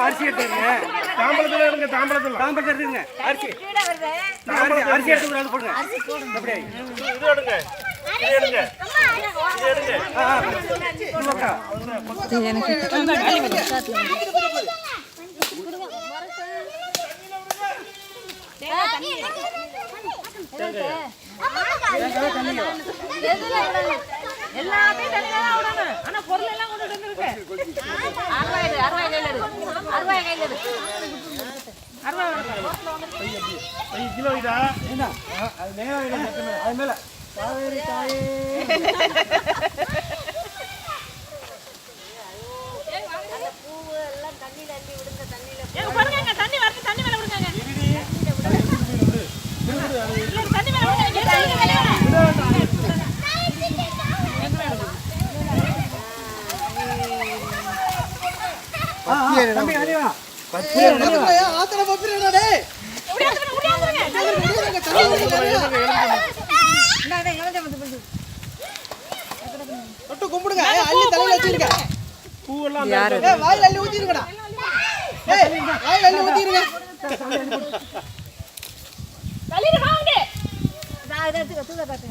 அரிசி எடுத்துங்க. தாம்பளத்துல எடுங்க. தாம்பளத்தை எடுத்துங்க. அரிசி எடுத்து போடுங்க. அப்படியே இது எடுங்க. எல்லாத்தையும் தனியா விடணும். ஆனா பொருள் எல்லாம் கொண்டு வந்துருக்கு. 60 கையில இருக்கு. 5 கிலோ இதா என்ன அது நேரா வைங்க. அது மேல காவேரி தாயே அந்த பூவு எல்லாம் தண்ணில அள்ளி விடுங்க. தண்ணில பாருங்க. தண்ணி வரது. தண்ணி மேல விடுங்க. இல்ல தண்ணி மேல விடுங்க. தண்ணி மேல தம்பி அடிவா. ஆத்தன பப்பிரடா டேய். தொட்டு கும்பிடுங்க. அள்ளி தலையில வச்சிருங்க. பூவெல்லாம் ஏய் வாயில அள்ளி ஊத்திருங்கடா. ஏய் வாயில அள்ளி ஊத்திருங்க. தள்ளிடு வாங்க. நான் இத எடுத்து தூக்க காட்டு.